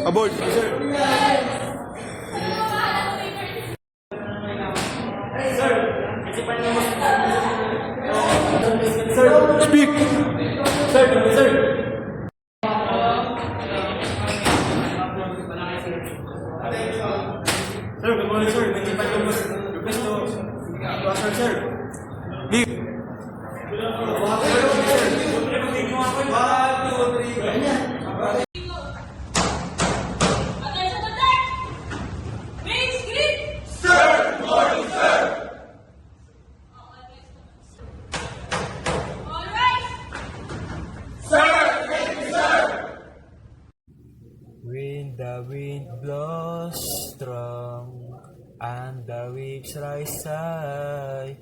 Abort! Speak! Sir, good morning, sir. Principal request to answer, sir. Leave! Attention attack! Main script! All right! When the wind blows strong and the waves rise high,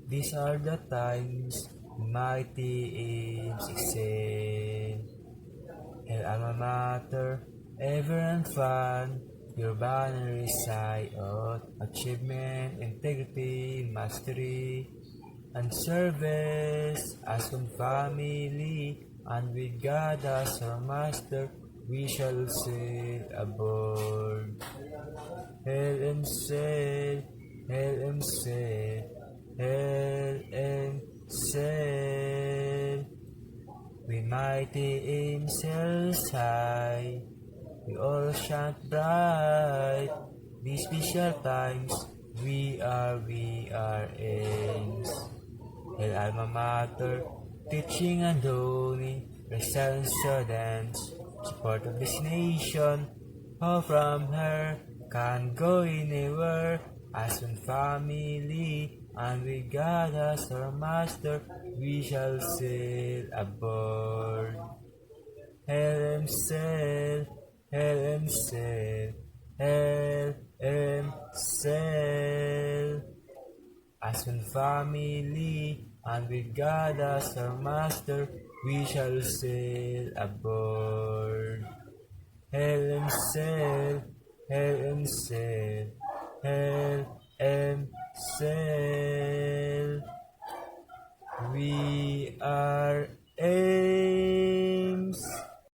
these are the times mighty aims excel. El alma mater, ever and fun, your banner is high of achievement, integrity, mastery, and service as one family, and with God as our master, we shall sail aboard. Hail and sail, hail and sail, hail and sail. With mighty aim sails high, we all shine bright. These special times, we are aims. El alma mater, teaching and holding, resilient students, support of this nation, all from her can go anywhere, as one family, and with God as our master, we shall sail aboard. Hail and sail, hail and sail, hail and sail. As one family, and with God as our master, we shall sail aboard. Hail and sail, hail and sail, hail and sail.